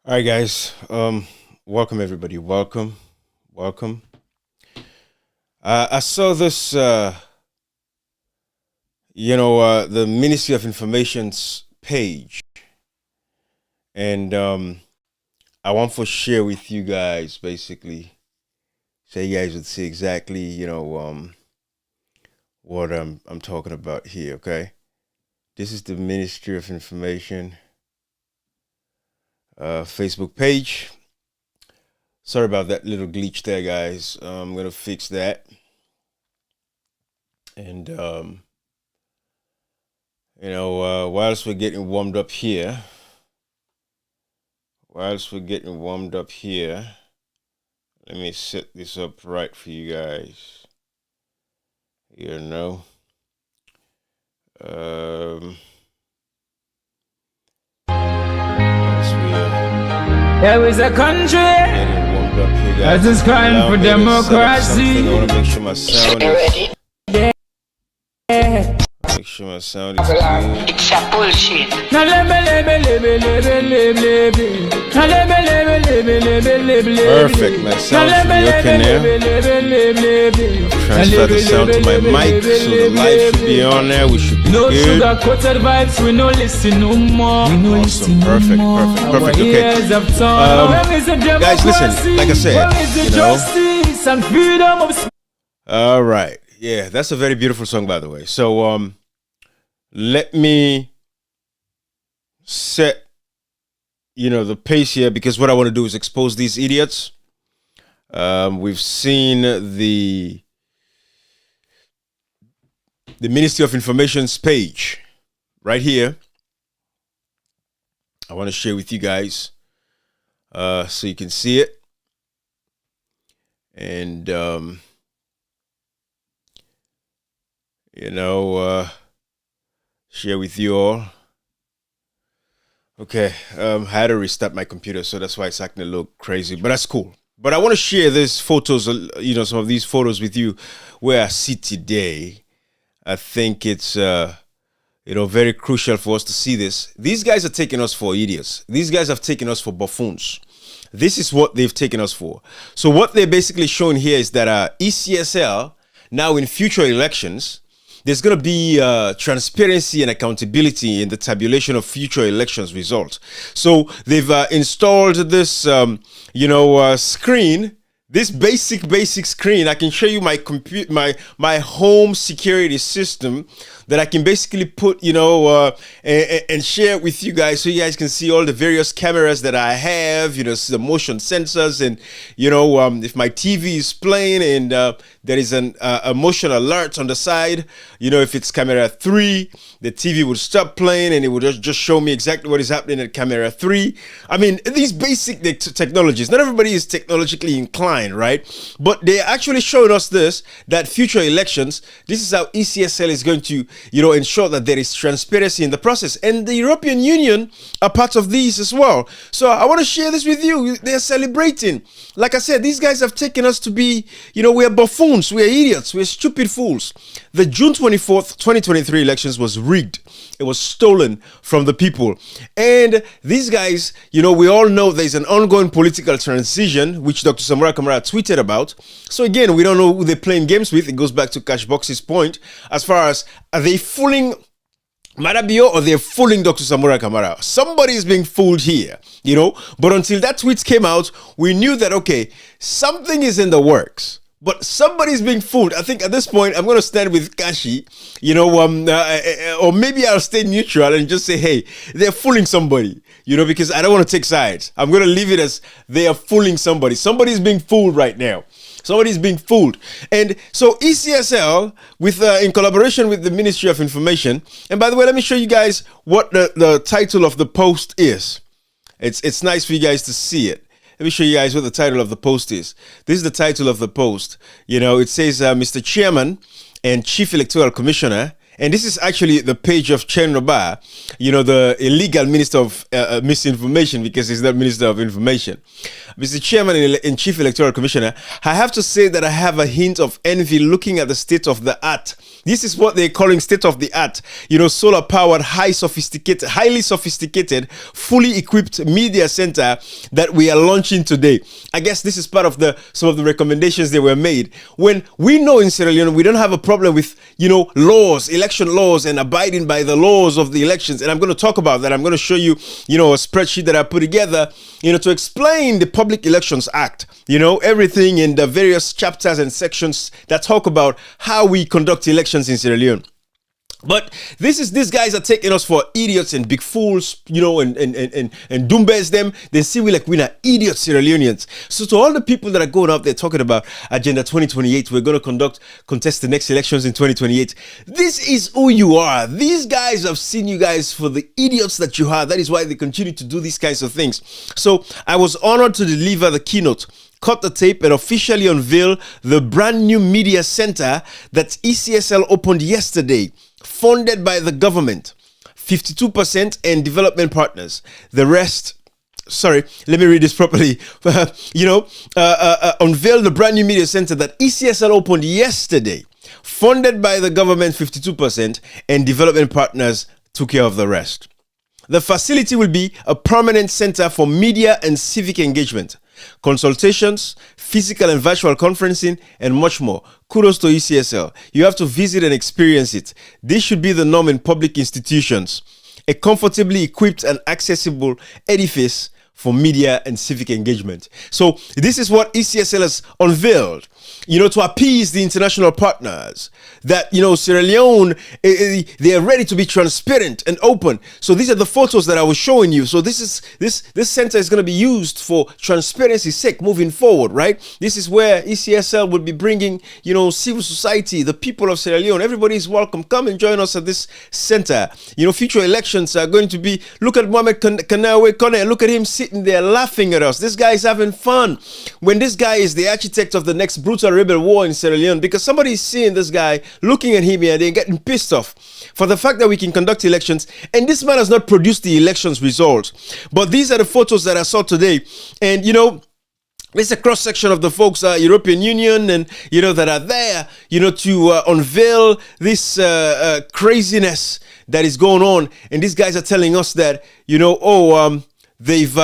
All right, guys. Welcome everybody. Welcome. I saw this. The Ministry of Information's page, and I want to share with you guys. Basically, so you guys would see exactly, what I'm talking about here. Okay, this is the Ministry of Information Facebook page. Sorry about that little glitch there, guys. I'm gonna fix that. And whilst we're getting warmed up here, let me set this up right for you guys. There is a country that is crying for democracy. I want to make sure my sound is. Make sure my sound is clear. It's a bullshit. Perfect, my sound should be okay now. Transfer the sound to my mic, so the light should be on there. We should be no good. Sugar coated vibes, we no listen no more. Awesome, perfect. Okay. Guys, listen. Like I said, and freedom of. All right. Yeah, that's a very beautiful song, by the way. So, let me set, the pace here, because what I want to do is expose these idiots. We've seen the Ministry of Information's page right here. I want to share with you guys so you can see it. And, share with you all. Okay, I had to restart my computer, so that's why it's acting a little crazy, but that's cool. But I want to share these photos, some of these photos with you where I sit today. I think it's, very crucial for us to see this. These guys are taking us for idiots. These guys have taken us for buffoons. This is what they've taken us for. So what they're basically showing here is that ECSL, now in future elections, there's going to be transparency and accountability in the tabulation of future elections results. So they've installed this, screen, this basic screen. I can show you my home security system that I can basically put, and share with you guys, so you guys can see all the various cameras that I have, the motion sensors, and, if my TV is playing and there is a motion alert on the side, if it's camera 3, the TV would stop playing and it would just show me exactly what is happening at camera 3. I mean, these basic technologies, not everybody is technologically inclined, right? But they're actually showing us that future elections, this is how ECSL is going to, ensure that there is transparency in the process. And the European Union are part of these as well. So I want to share this with you. They're celebrating. Like I said, these guys have taken us to be, we are buffoons, we are idiots, we are stupid fools. The June 24th, 2023 elections was rigged. It was stolen from the people. And these guys, we all know there's an ongoing political transition, which Dr. Samura Kamara tweeted about. So again, we don't know who they're playing games with. It goes back to Cashbox's point as far as, are they fooling Marabio or they're fooling Dr. Samura Kamara? Somebody is being fooled here, But until that tweet came out, we knew that, okay, something is in the works. But somebody's being fooled. I think at this point, I'm going to stand with Kashi, or maybe I'll stay neutral and just say, hey, they're fooling somebody, because I don't want to take sides. I'm going to leave it as they are fooling somebody. Somebody's being fooled right now. Somebody's being fooled. And so ECSL, in collaboration with the Ministry of Information, and by the way, let me show you guys what the title of the post is. It's nice for you guys to see it. Let me show you guys what the title of the post is. This is the title of the post. It says, Mr. Chairman and Chief Electoral Commissioner And this is actually the page of Chernobyl, the illegal minister of misinformation, because he's not minister of information. Mr. Chairman and Chief Electoral Commissioner, I have to say that I have a hint of envy looking at the state of the art. This is what they're calling state of the art. Solar powered, highly sophisticated, fully equipped media center that we are launching today. I guess this is part of some of the recommendations that were made. When we know in Sierra Leone, we don't have a problem with, laws, election laws, and abiding by the laws of the elections. And I'm going to talk about that. I'm going to show you, a spreadsheet that I put together, to explain the Public Elections Act, everything in the various chapters and sections that talk about how we conduct elections in Sierra Leone. But these guys are taking us for idiots and big fools, and doombears them. They see we're not idiots, Sierra Leoneans. So to all the people that are going out there talking about Agenda 2028, we're going to contest the next elections in 2028. This is who you are. These guys have seen you guys for the idiots that you are. That is why they continue to do these kinds of things. So I was honored to deliver the keynote, cut the tape, and officially unveil the brand new media center that ECSL opened yesterday, funded by the government, 52% and development partners. The rest, sorry, let me read this properly. Unveil the brand new media center that ECSL opened yesterday, funded by the government, 52%, and development partners took care of the rest. The facility will be a permanent center for media and civic engagement, consultations, physical and virtual conferencing, and much more. Kudos to ECSL. You have to visit and experience it. This should be the norm in public institutions. A comfortably equipped and accessible edifice for media and civic engagement. So this is what ECSL has unveiled, to appease the international partners that, Sierra Leone, they are ready to be transparent and open. So these are the photos that I was showing you. So this center is going to be used for transparency's sake moving forward, right? This is where ECSL will be bringing, civil society, the people of Sierra Leone. Everybody is welcome. Come and join us at this center. Future elections are going to be, look at Mohamed Kanawe Kone, look at him sitting there laughing at us. This guy is having fun. When this guy is the architect of the next brutal rebel war in Sierra Leone, because somebody is seeing this guy, looking at him here, they're getting pissed off for the fact that we can conduct elections, and this man has not produced the elections results. But these are the photos that I saw today, and this is a cross-section of the folks, European Union, and, that are there, to unveil this craziness that is going on. And these guys are telling us that, they've,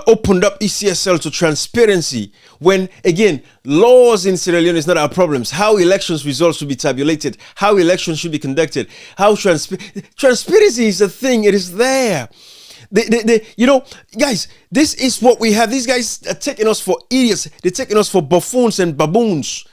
opened up ECSL to transparency. When, again, laws in Sierra Leone is not our problems. How elections results should be tabulated, how elections should be conducted, how transparency is a thing. It is there. Guys, this is what we have. These guys are taking us for idiots. They're taking us for buffoons and baboons.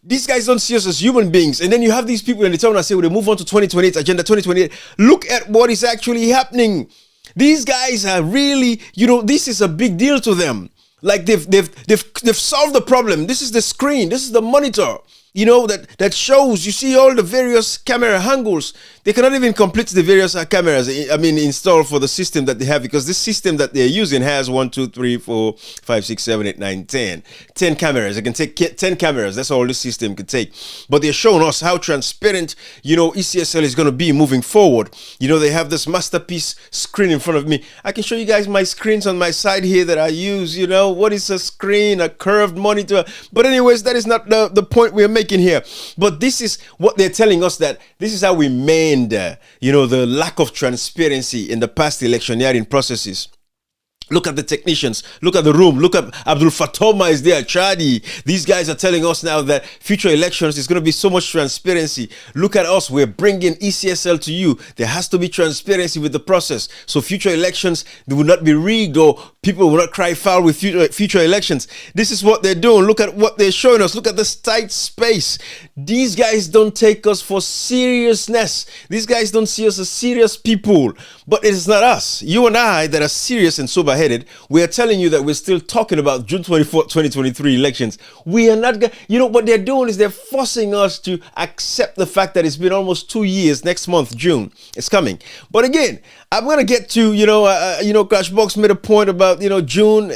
These guys don't see us as human beings. And then you have these people in the town that say, well, they move on to 2028, Agenda 2028. Look at what is actually happening. These guys are really, this is a big deal to them. Like they've solved the problem. This is the screen. This is the monitor. That shows, you see all the various camera angles. They cannot even complete the various cameras, installed for the system that they have, because this system that they're using has 1, 2, 3, 4, 5, 6, 7, 8, 9, 10. 10 cameras. It can take 10 cameras. That's all this system can take. But they're showing us how transparent, ECSL is going to be moving forward. They have this masterpiece screen in front of me. I can show you guys my screens on my side here that I use. What is a screen? A curved monitor. But anyways, that is not the point we're making here. But this is what they're telling us, that this is how we mend the lack of transparency in the past electioneering processes. Look at the technicians. Look at the room. Look at Abdul Fatoma is there. Chadi. These guys are telling us now that future elections is going to be so much transparency. Look at us. We're bringing ECSL to you. There has to be transparency with the process. So future elections, they will not be rigged, or people will not cry foul with future elections. This is what they're doing. Look at what they're showing us. Look at this tight space. These guys don't take us for seriousness. These guys don't see us as serious people. But it is not us. You and I that are serious and sober headed, we are telling you that we're still talking about June 24th, 2023 elections. We are not, what they're doing is they're forcing us to accept the fact that it's been almost 2 years. Next month, June, it's coming. But again, I'm going to get to, Crashbox made a point about, June,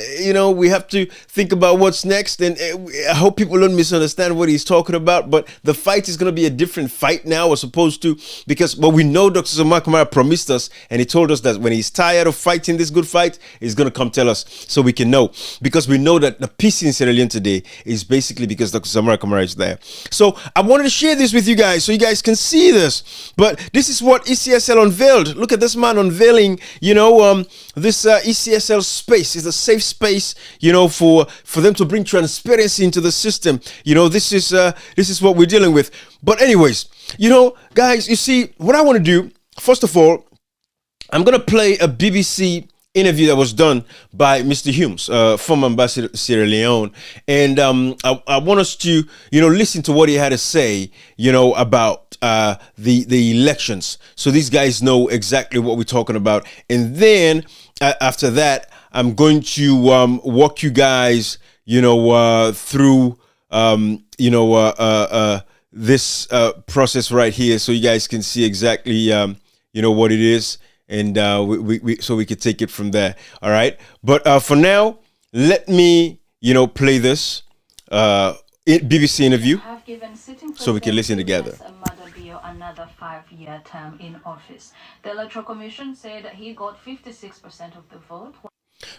we have to think about what's next. And I hope people don't misunderstand what he's talking about. But the fight is going to be a different fight now as opposed to, because, but we know Dr. Samara Kamara promised us, and he told us that when he's tired of fighting this good fight, he's going to come tell us so we can know, because we know that the peace in Sierra Leone today is basically because Dr. Samara Kamara is there. So I wanted to share this with you guys so you guys can see this. But this is what ECSL unveiled. Look at this man unveiling, this ECSL space is a safe space, for them to bring transparency into the system. This is what we're dealing with. But anyways, guys, you see, what I want to do, first of all, I'm going to play a BBC interview that was done by Mr. Hume, former ambassador to Sierra Leone. And I want us to, listen to what he had to say, about the elections. So these guys know exactly what we're talking about. And then after that, I'm going to walk you guys, through, this process right here, so you guys can see exactly, what it is. And so we could take it from there. All right. But for now, let me, play this BBC interview so we can listen together. Another 5-year term in office. The Electoral Commission said he got 56% of the vote.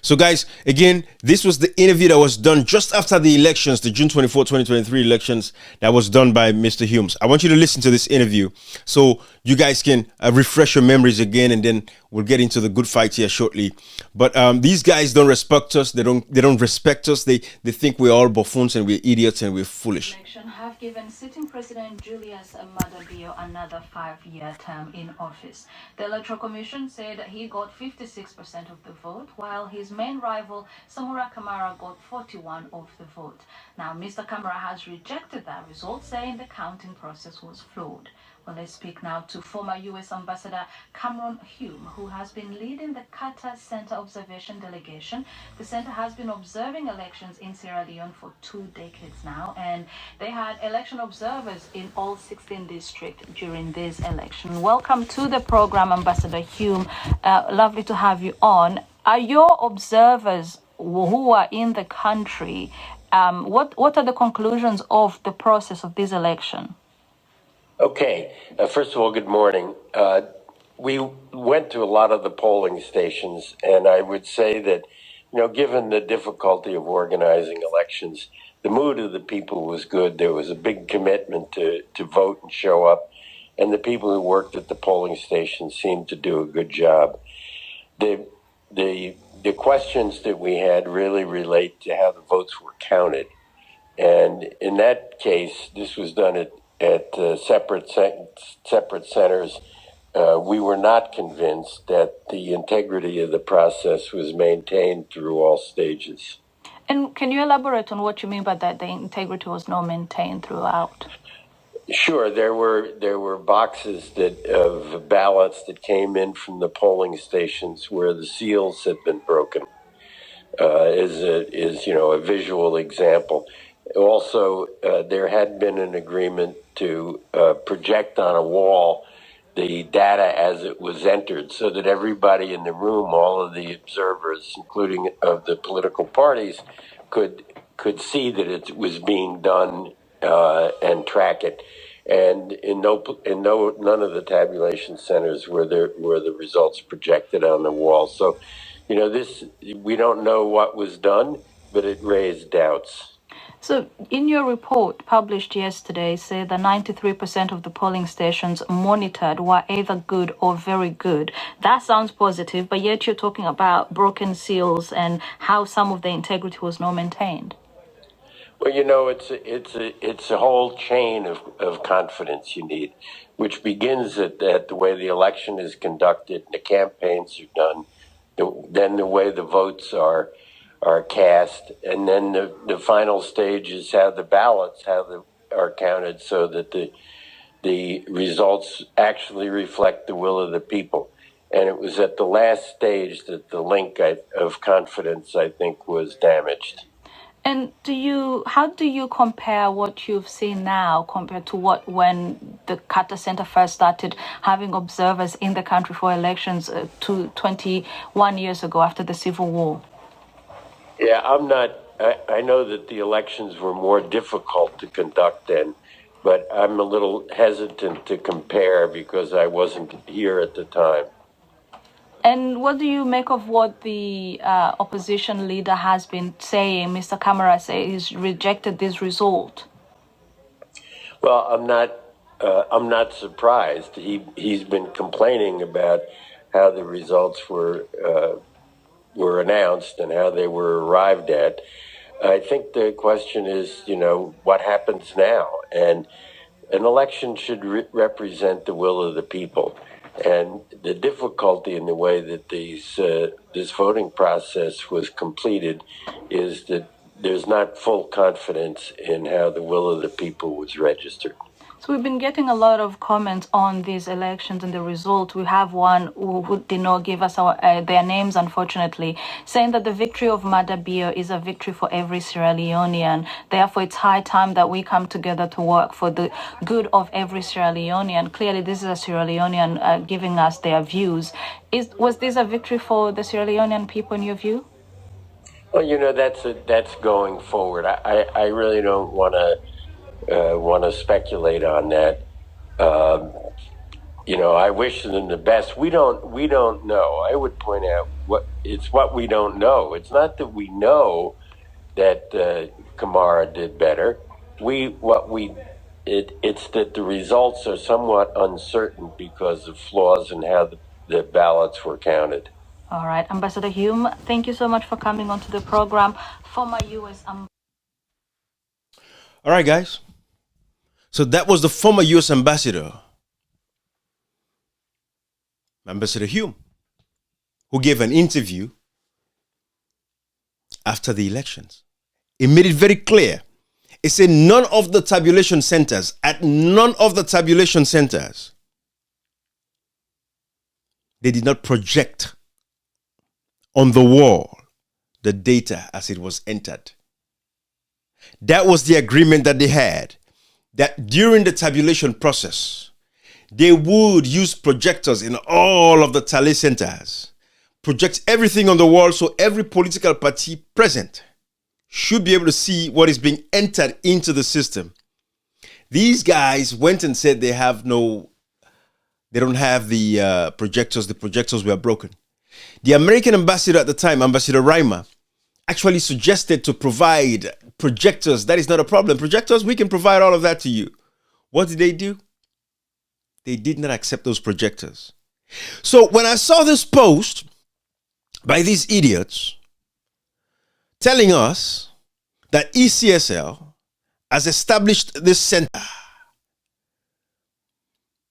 So guys, again, this was the interview that was done just after the elections, the June 24, 2023 elections that was done by Mr. Hume. I want you to listen to this interview so you guys can refresh your memories again, and then we'll get into the good fight here shortly. But these guys don't respect us. They don't respect us. They think we're all buffoons and we're idiots and we're foolish. Have given sitting President Julius Maada Bio another 5-year term in office. The Electoral Commission said he got 56% of the vote, while his main rival, Samora Kamara, got 41% of the vote. Now, Mr. Kamara has rejected that result, saying the counting process was flawed. Well, let's speak now to former U.S. Ambassador Cameron Hume, who has been leading the Qatar Center Observation Delegation. The center has been observing elections in Sierra Leone for 2 decades now, and they had election observers in all 16 districts during this election. Welcome to the program, Ambassador Hume. Lovely to have you on. Are your observers who are in the country, what are the conclusions of the process of this election? Okay. First of all, good morning. We went to a lot of the polling stations, and I would say that, given the difficulty of organizing elections, the mood of the people was good. There was a big commitment to vote and show up, and the people who worked at the polling stations seemed to do a good job. The questions that we had really relate to how the votes were counted, and in that case, this was done at separate centers. We were not convinced that the integrity of the process was maintained through all stages. And can you elaborate on what you mean by that, the integrity was not maintained throughout? Sure. There were boxes of ballots that came in from the polling stations where the seals had been broken, is a visual example. Also, there had been an agreement to project on a wall the data as it was entered, so that everybody in the room, all of the observers, including of the political parties, could see that it was being done and track it. And in none of the tabulation centers were the results projected on the wall. So, we don't know what was done, but it raised doubts. So, in your report published yesterday, say that 93% of the polling stations monitored were either good or very good. That sounds positive, but yet you're talking about broken seals and how some of the integrity was not maintained. Well, it's a whole chain of confidence you need, which begins at the way the election is conducted, the campaigns are done, then the way the votes are cast, and then the final stage is how the ballots are counted, so that the results actually reflect the will of the people. And it was at the last stage that the link of confidence, I think, was damaged. And how do you compare what you've seen now compared to when the Qatar Center first started having observers in the country for elections 21 years ago after the Civil War? Yeah, I know that the elections were more difficult to conduct then, but I'm a little hesitant to compare because I wasn't here at the time. And what do you make of what the opposition leader has been saying? Mr. Kamara says he's rejected this result. Well, I'm not surprised. He's been complaining about how the results were announced and how they were arrived at. I think the question is, what happens now? And an election should represent the will of the people. And the difficulty in the way that this voting process was completed is that there's not full confidence in how the will of the people was registered. So we've been getting a lot of comments on these elections and the result. We have one who did not give us their names, unfortunately, saying that the victory of Madabio is a victory for every Sierra Leonean. Therefore, it's high time that we come together to work for the good of every Sierra Leonean. Clearly, this is a Sierra Leonean giving us their views. Was this a victory for the Sierra Leonean people in your view? Well, that's going forward. I really don't want to speculate on that. I wish them the best. We don't know. I would point out what we don't know. It's not that we know that Kamara did better. It's that the results are somewhat uncertain because of flaws in how the ballots were counted. All right, Ambassador Hume, thank you so much for coming onto the program. Former U.S. All right, guys. So that was the former U.S. Ambassador Hume, who gave an interview after the elections. He made it very clear. He said at none of the tabulation centers, they did not project on the wall the data as it was entered. That was the agreement that they had, that during the tabulation process, they would use projectors in all of the tally centers, project everything on the wall so every political party present should be able to see what is being entered into the system. These guys went and said they don't have the projectors. The projectors were broken. The American ambassador at the time, Ambassador Reimer, actually suggested to provide projectors. That is not a problem. Projectors, we can provide all of that to you. What did they do? They did not accept those projectors. So when I saw this post by these idiots telling us that ECSL has established this center,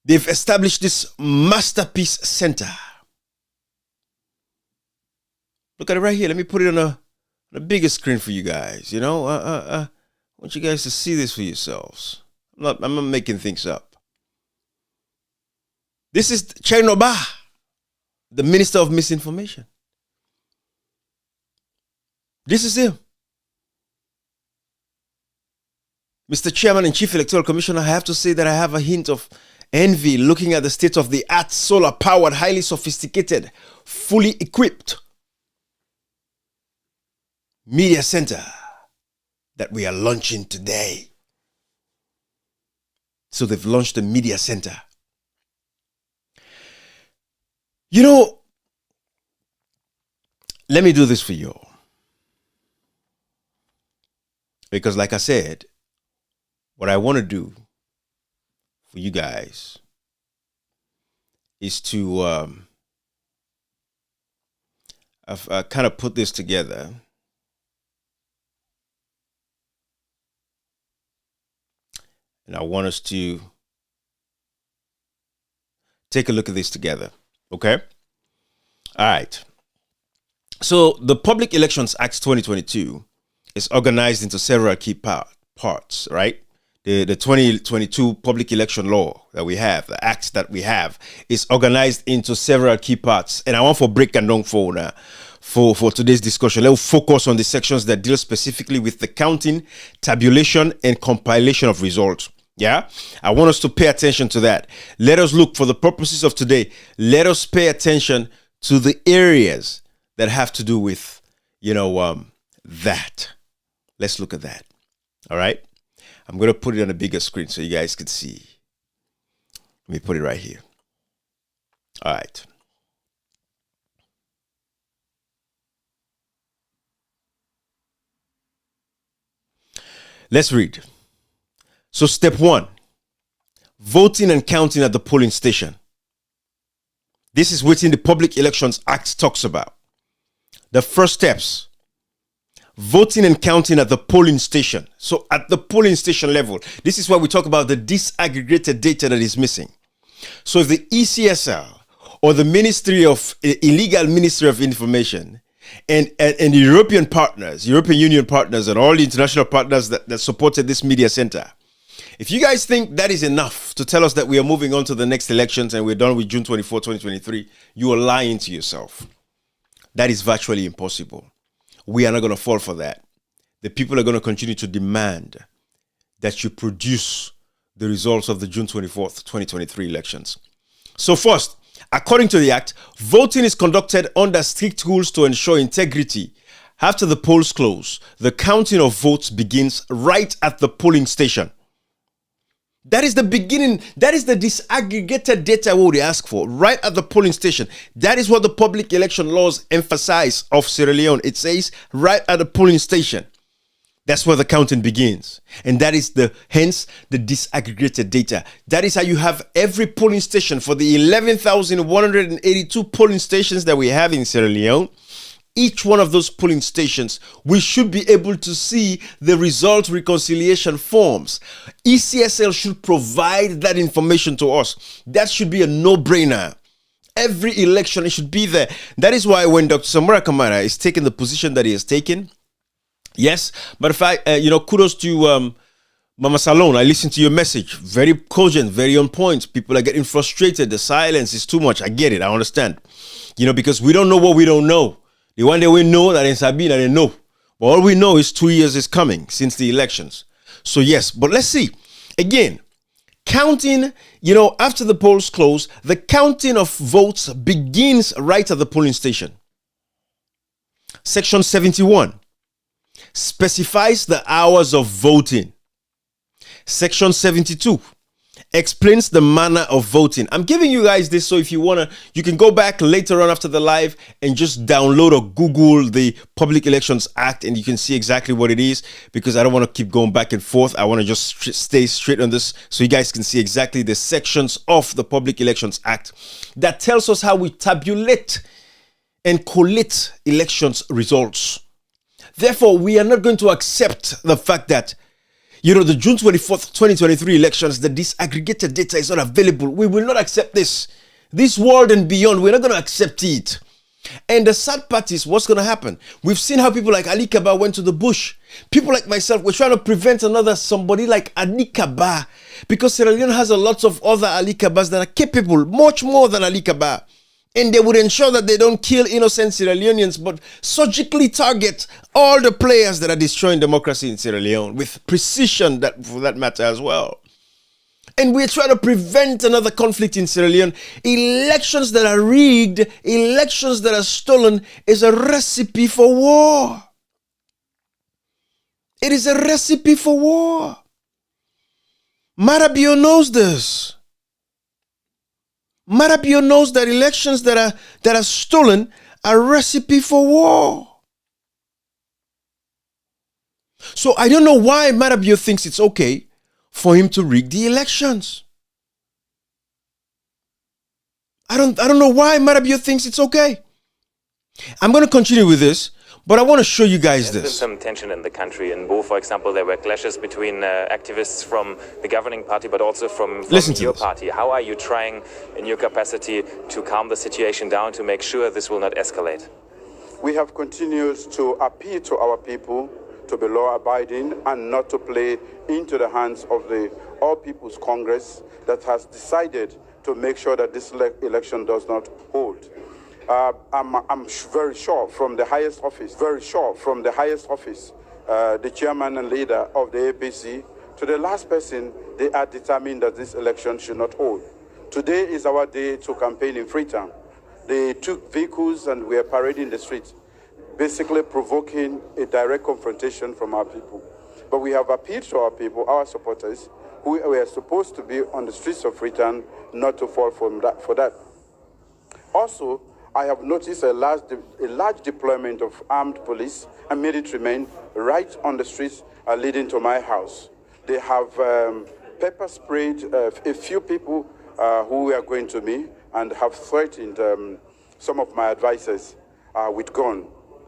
they've established this masterpiece center. Look at it right here. Let me put it on a bigger screen for you guys. I want you guys to see this for yourselves. I'm not making things up. This is Chernoba, the Minister of Misinformation. This is him. Mr. Chairman and Chief Electoral Commissioner, I have to say that I have a hint of envy looking at the state-of-the-art, solar-powered, highly sophisticated, fully equipped media center that we are launching today. So they've launched the media center. Let me do this for you. Because like I said, what I want to do for you guys is to kind of put this together. And I want us to take a look at this together. Okay? All right. So the Public Elections Act 2022 is organized into several key parts, right? The 2022 Public Election Law that we have, the act that we have, is organized into several key parts. And I want for break and down for today's discussion. Let's focus on the sections that deal specifically with the counting, tabulation, and compilation of results. Yeah, I want us to pay attention to that. Let us look, for the purposes of today, let us pay attention to the areas that have to do with, that. Let's look at that. All right. I'm going to put it on a bigger screen so you guys can see. Let me put it right here. All right. Let's read. So step 1, voting and counting at the polling station. This is what the Public Elections Act talks about. The first steps, voting and counting at the polling station. So at the polling station level, this is why we talk about the disaggregated data that is missing. So if the ECSL or the illegal Ministry of Information and the European partners, European Union partners, and all the international partners that supported this media center, if you guys think that is enough to tell us that we are moving on to the next elections and we're done with June 24, 2023, you are lying to yourself. That is virtually impossible. We are not going to fall for that. The people are going to continue to demand that you produce the results of the June 24th, 2023 elections. So first, according to the Act, voting is conducted under strict rules to ensure integrity. After the polls close, the counting of votes begins right at the polling station. That is the beginning. That is the disaggregated data we would ask for right at the polling station. That is what the public election laws emphasize of Sierra Leone. It says right at the polling station. That's where the counting begins. And that is hence the disaggregated data. That is how you have every polling station for the 11,182 polling stations that we have in Sierra Leone. Each one of those polling stations, we should be able to see the result reconciliation forms. ECSL should provide that information to us. That should be a no-brainer. Every election, it should be there. That is why when Dr. Samora Kamara is taking the position that he has taken, yes, but if I, kudos to Mama Salone. I listened to your message. Very cogent, very on point. People are getting frustrated. The silence is too much. I get it. I understand. Because we don't know what we don't know. The one day we know that in Sabina, they know. But all we know is 2 years is coming since the elections. So yes, but let's see. Again, counting, after the polls close, the counting of votes begins right at the polling station. Section 71 specifies the hours of voting. Section 72 explains the manner of voting. I'm giving you guys this so if you want to, you can go back later on after the live and just download or Google the Public Elections Act and you can see exactly what it is, because I don't want to keep going back and forth. I want to just stay straight on this so you guys can see exactly the sections of the Public Elections Act that tells us how we tabulate and collate elections results. Therefore, we are not going to accept the fact that the June 24th, 2023 elections, the disaggregated data is not available. We will not accept this. This world and beyond, we're not going to accept it. And the sad part is what's going to happen. We've seen how people like Ali Kaba went to the bush. People like myself, we're trying to prevent somebody like Ali Kaba, because Sierra Leone has a lot of other Ali Kabas that are capable, much more than Ali Kaba. And they would ensure that they don't kill innocent Sierra Leoneans, but surgically target all the players that are destroying democracy in Sierra Leone with precision, for that matter as well. And we're trying to prevent another conflict in Sierra Leone. Elections that are rigged, elections that are stolen is a recipe for war. It is a recipe for war. Marabio knows this. Marabio knows that elections that are stolen are a recipe for war. So I don't know why Marabio thinks it's okay for him to rig the elections. I don't know why Marabio thinks it's okay. I'm going to continue with this, but I want to show you guys this. There's been some tension in the country. In Bo, for example, there were clashes between activists from the governing party, but also from your party. How are you trying, in your capacity, to calm the situation down, to make sure this will not escalate? We have continued to appeal to our people to be law-abiding and not to play into the hands of the All People's Congress that has decided to make sure that this election does not hold. I'm very sure from the highest office, the chairman and leader of the APC, to the last person, they are determined that this election should not hold. Today is our day to campaign in Freetown. They took vehicles and we are parading the streets, basically provoking a direct confrontation from our people. But we have appealed to our people, our supporters, who were supposed to be on the streets of Freetown, not to fall for that. Also, I have noticed a large deployment of armed police and military men right on the streets leading to my house. They have pepper sprayed a few people who were going to me and have threatened some of my advisors with gun.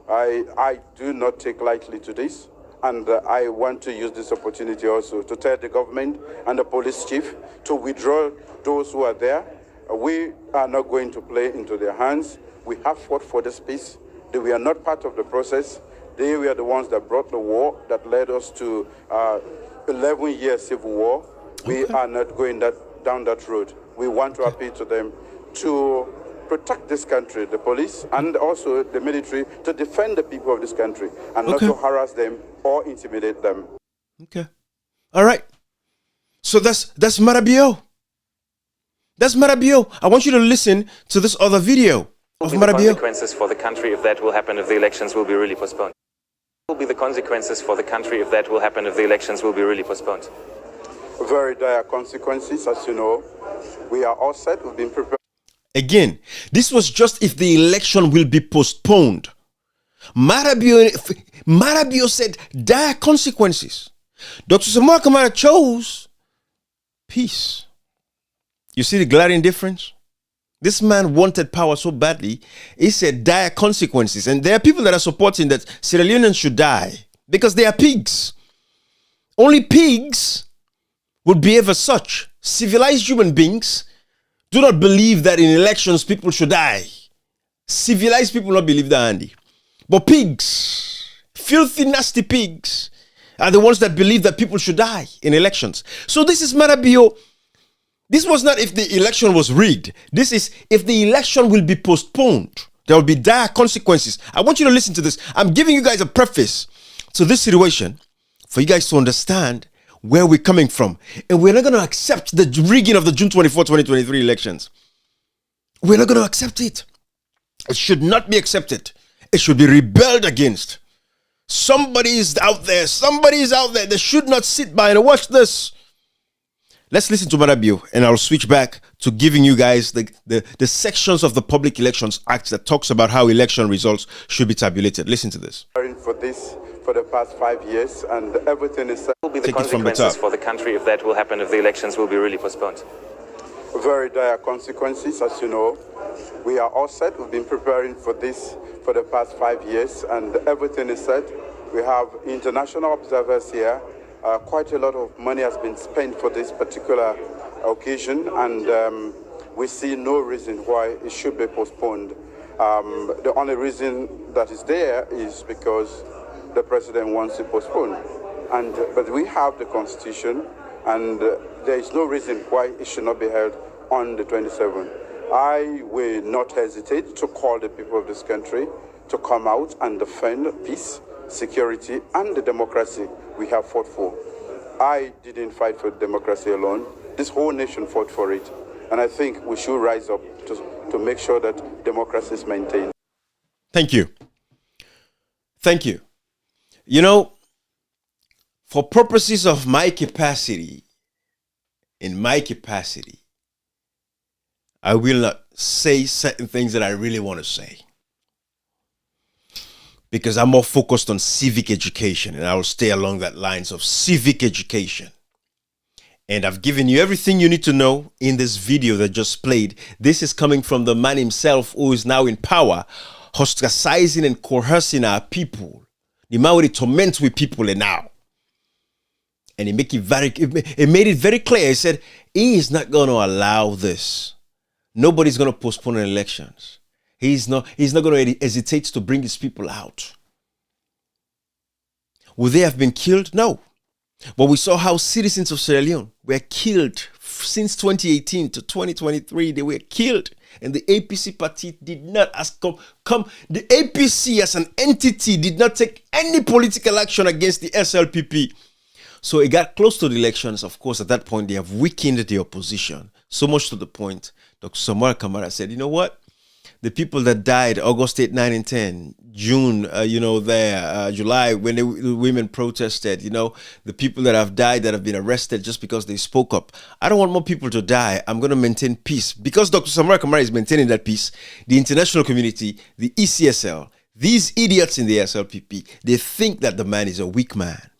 I do not take lightly to this, and I want to use this opportunity also to tell the government and the police chief to withdraw those who are there. We are not going to play into their hands. We have fought for this peace. They were not part of the process. They were the ones that brought the war that led us to 11-year civil war. Okay. We are not going down that road. We want to appeal to them to protect this country, the police and also the military, to defend the people of this country and not to harass them or intimidate them. Okay. All right. So that's Marabio. That's Marabio. I want you to listen to this other video of Marabio. The consequences for the country if that will happen if the elections will be really postponed. What will be the consequences for the country if that will happen if the elections will be really postponed? Very dire consequences, as you know. We are all set. We've been prepared. Again, this was just if the election will be postponed. Marabio said dire consequences. Dr. Samoa Kamara chose peace. You see the glaring difference? This man wanted power so badly, he said dire consequences. And there are people that are supporting that Sierra Leoneans should die because they are pigs. Only pigs would behave as such. Civilized human beings do not believe that in elections people should die. Civilized people do not believe that, Andy. But pigs, filthy, nasty pigs, are the ones that believe that people should die in elections. So this is Marabio. This was not if the election was rigged. This is if the election will be postponed. There will be dire consequences. I want you to listen to this. I'm giving you guys a preface to this situation for you guys to understand where we're coming from. And we're not going to accept the rigging of the June 24, 2023 elections. We're not going to accept it. It should not be accepted. It should be rebelled against. Somebody is out there. Somebody is out there. They should not sit by and watch this. Let's listen to Marabio, and I'll switch back to giving you guys the sections of the Public Elections Act that talks about how election results should be tabulated. Listen to this. For this for the past 5 years, and everything is set. What will be the consequences for the country if that will happen if the elections will be really postponed? Very dire consequences, as you know. We are all set. We've been preparing for this for the past 5 years, and everything is set. We have international observers here. Quite a lot of money has been spent for this particular occasion, and we see no reason why it should be postponed. The only reason that is there is because the president wants to postpone. But we have the Constitution, and there is no reason why it should not be held on the 27th. I will not hesitate to call the people of this country to come out and defend peace, security, and the democracy we have fought for. I didn't fight for democracy alone. This whole nation fought for it. And I think we should rise up to make sure that democracy is maintained. Thank you. Thank you. You know, for purposes of my capacity, I will not say certain things that I really want to say, because I'm more focused on civic education, and I will stay along that lines of civic education. And I've given you everything you need to know in this video that just played. This is coming from the man himself, who is now in power, ostracizing and coercing our people. The man with the torment with people now. And he made it very clear. He said he is not going to allow this. Nobody's going to postpone elections. He's not going to hesitate to bring his people out. Would they have been killed? No. But we saw how citizens of Sierra Leone were killed since 2018 to 2023. They were killed. And the APC party did not the APC as an entity did not take any political action against the SLPP. So it got close to the elections. Of course, at that point, they have weakened the opposition. So much to the point, Dr. Samoa Kamara said, you know what? The people that died August 8, 9, and 10, June, July, when the women protested, the people that have died, that have been arrested just because they spoke up. I don't want more people to die. I'm going to maintain peace. Because Dr. Samara Kamara is maintaining that peace, the international community, the ECSL, these idiots in the SLPP, they think that the man is a weak man.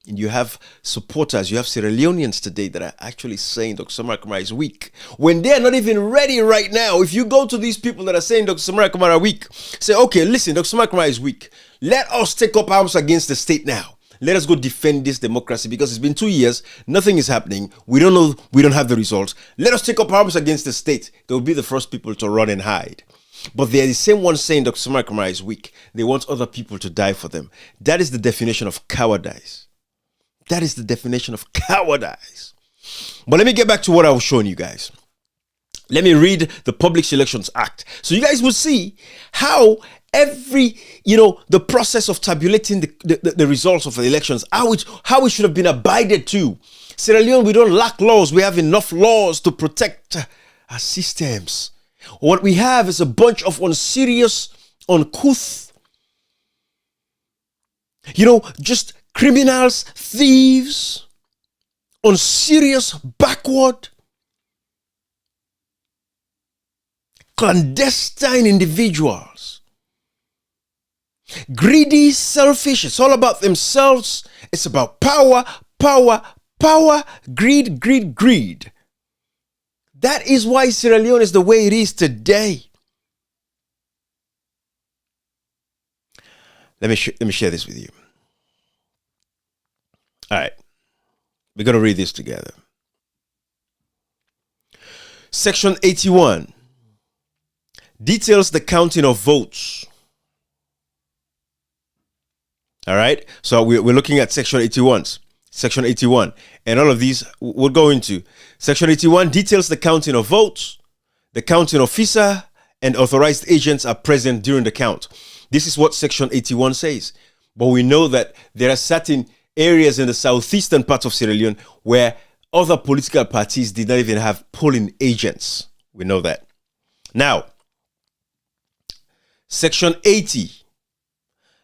And you have supporters, you have Sierra Leoneans today that are actually saying Dr. Samara Kamara is weak. When they're not even ready right now, if you go to these people that are saying Dr. Samara Kamara is weak, say, okay, listen, Dr. Samara Kamara is weak. Let us take up arms against the state now. Let us go defend this democracy because it's been 2 years, nothing is happening. We don't know, we don't have the results. Let us take up arms against the state. They will be the first people to run and hide. But they're the same ones saying Dr. Samara Kamara is weak. They want other people to die for them. That is the definition of cowardice. That is the definition of cowardice. But let me get back to what I was showing you guys. Let me read the Public Selections Act. So you guys will see how every, the process of tabulating the results of the elections, how it should have been abided to. Sierra Leone, we don't lack laws. We have enough laws to protect our systems. What we have is a bunch of unserious, uncouth, just criminals, thieves, unserious, backward, clandestine individuals. Greedy, selfish. It's all about themselves. It's about power, power, power, greed, greed, greed. That is why Sierra Leone is the way it is today. Let me share this with you. All right, we're going to read this together. Section 81 details the counting of votes. All right, so we're looking at Section 81. Section 81, and all of these we'll go into. Section 81 details the counting of votes. The counting officer and authorized agents are present during the count. This is what Section 81 says. But we know that there are certain areas in the southeastern part of Sierra Leone where other political parties did not even have polling agents. We know that. Now, Section 80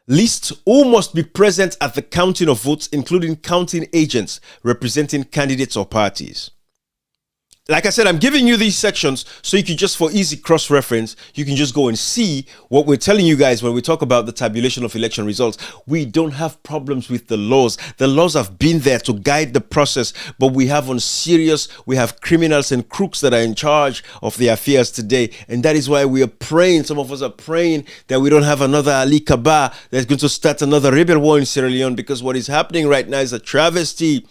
lists who must be present at the counting of votes, including counting agents representing candidates or parties. Like I said, I'm giving you these sections so you can just, for easy cross-reference, you can just go and see what we're telling you guys when we talk about the tabulation of election results. We don't have problems with the laws. The laws have been there to guide the process, but we have we have criminals and crooks that are in charge of the affairs today. And that is why we are praying. Some of us are praying that we don't have another Ali Kaba that's going to start another rebel war in Sierra Leone, because what is happening right now is a travesty.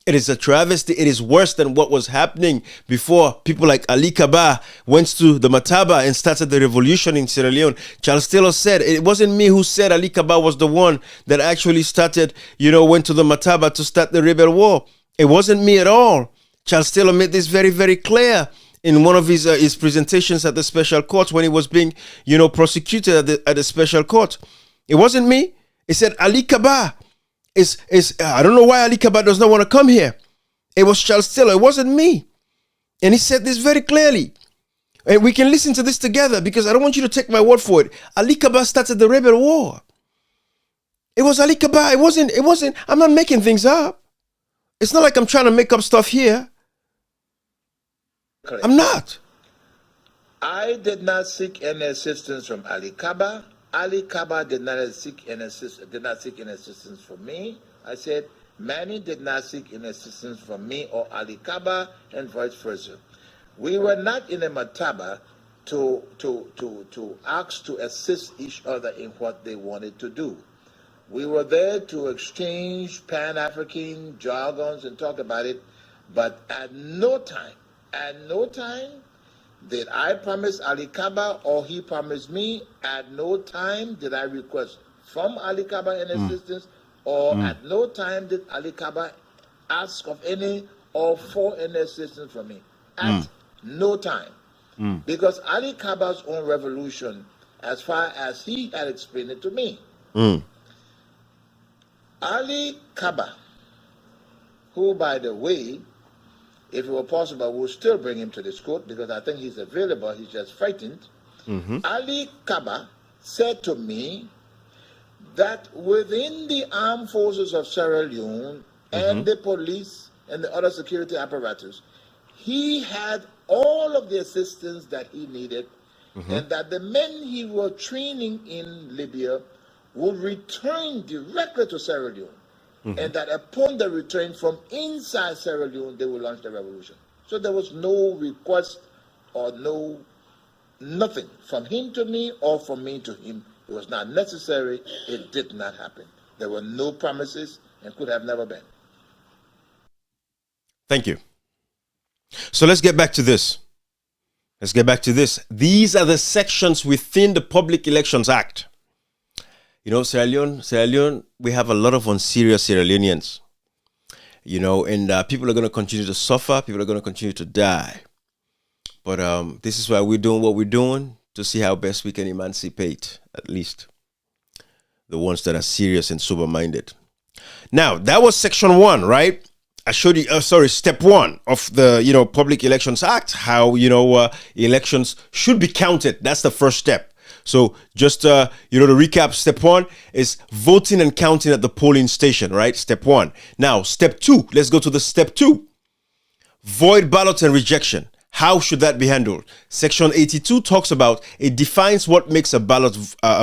It is a travesty. It is worse than what was happening before people like Ali Kaba went to the Mataba and started the revolution in Sierra Leone. Charles Taylor said, it wasn't me who said Ali Kaba was the one that actually started, went to the Mataba to start the rebel war. It wasn't me at all. Charles Taylor made this very, very clear in one of his presentations at the special court when he was being, prosecuted at the special court. It wasn't me. He said Ali Kaba. I don't know why Ali Kaba does not want to come here. It was Charles Taylor. It wasn't me. And he said this very clearly. And we can listen to this together, because I don't want you to take my word for it. Ali Kaba started the rebel war. It was Ali Kaba. It wasn't. I'm not making things up. It's not like I'm trying to make up stuff here. Correct. I'm not. I did not seek any assistance from Ali Kaba. Ali Kaba did not seek any assistance from me. I said Manny did not seek any assistance from me or Ali Kaba, and vice versa. We were not in a mataba to ask to assist each other in what they wanted to do. We were there to exchange Pan-African jargons and talk about it, but at no time did I promise Ali Kaba or he promised me. At no time did I request from Ali Kaba an assistance, or at no time did Ali Kaba ask of any or for any assistance from me. At no time. Because Ali Kaba's own revolution, as far as he had explained it to me, Ali Kaba, who, by the way, if it were possible, we'll still bring him to this court, because I think he's available. He's just frightened. Ali Kaba said to me that within the armed forces of Sierra Leone and the police and the other security apparatus, he had all of the assistance that he needed, and that the men he was training in Libya would return directly to Sierra Leone, and that upon the return from inside Sierra Leone, they would launch the revolution. So there was no request or nothing from him to me or from me to him. It was not necessary. It did not happen. There were no promises and could have never been. Thank you. So let's get back to this. These are the sections within the Public Elections Act. You know, Sierra Leone, we have a lot of unserious Sierra Leoneans. You know, and people are going to continue to suffer. People are going to continue to die. But this is why we're doing what we're doing, to see how best we can emancipate, at least, the ones that are serious and sober-minded. Now, that was section 1, right? I showed you, step 1 of the, Public Elections Act, how, elections should be counted. That's the first step. So just, to recap, step 1 is voting and counting at the polling station, right? Step 1. Now, step 2, let's go to the step 2. Void ballots and rejection. How should that be handled? Section 82 talks about, it defines what makes a ballot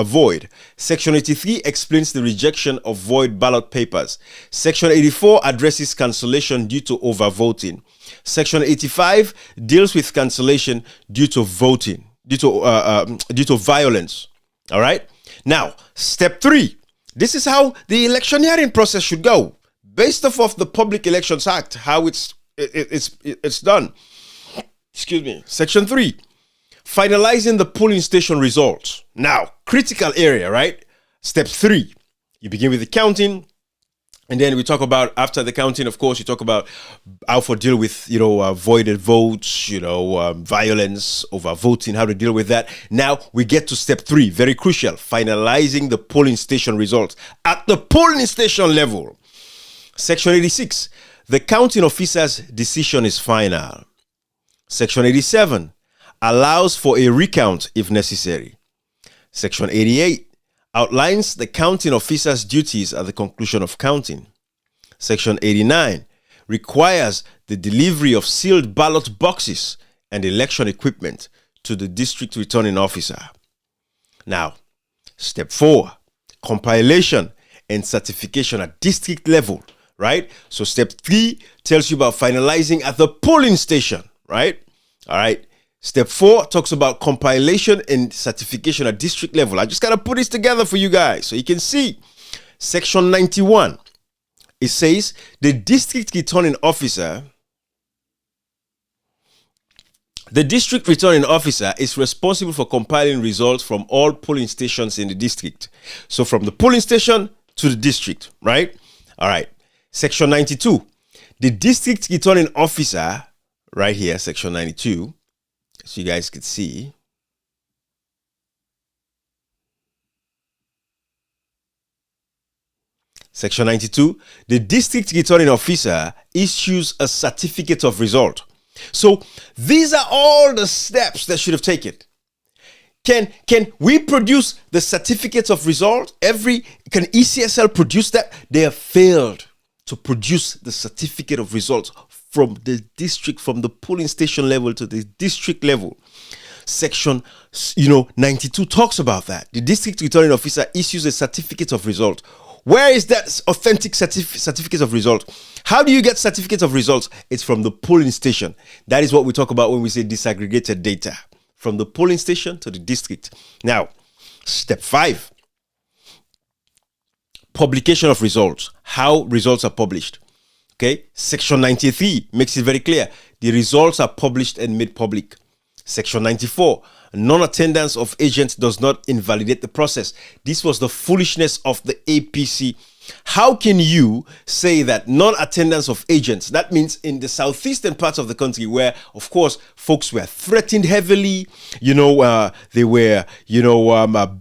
void. Section 83 explains the rejection of void ballot papers. Section 84 addresses cancellation due to overvoting. Section 85 deals with cancellation due to voting, due to violence. All right. Now, step 3. This is how the electioneering process should go, based off of the Public Elections Act, how it's done. Excuse me. Section 3, finalizing the polling station results. Now, critical area, right? Step 3, you begin with the counting, and then we talk about, after the counting, of course, you talk about how to deal with, voided votes, violence, over voting, how to deal with that. Now we get to step 3, very crucial, finalizing the polling station results at the polling station level. Section 86, the counting officer's decision is final. Section 87 allows for a recount if necessary. Section 88 outlines the counting officer's duties at the conclusion of counting. Section 89 requires the delivery of sealed ballot boxes and election equipment to the district returning officer. Now, step 4, compilation and certification at district level, right? So step 3 tells you about finalizing at the polling station. Right? All right. Step 4 talks about compilation and certification at district level. I just got to put this together for you guys so you can see. Section 91, it says the district returning officer is responsible for compiling results from all polling stations in the district. So from the polling station to the district, right? All right. Section 92, the district returning officer, right here, section 92, so you guys could see. Section 92, the district returning officer issues a certificate of result. So these are all the steps that should have taken. Can we produce the certificates of result? Can ECSL produce that? They have failed to produce the certificate of results from the district, from the polling station level to the district level. Section 92 talks about that. The district returning officer issues a certificate of result. Where is that authentic certificate of result? How do you get certificate of results? It's from the polling station. That is what we talk about when we say disaggregated data. From the polling station to the district. Now, step 5. Publication of results. How results are published. Okay, section 93 makes it very clear. The results are published and made public. Section 94, non-attendance of agents does not invalidate the process. This was the foolishness of the APC. How can you say that non-attendance of agents, that means in the southeastern parts of the country where, of course, folks were threatened heavily, they were,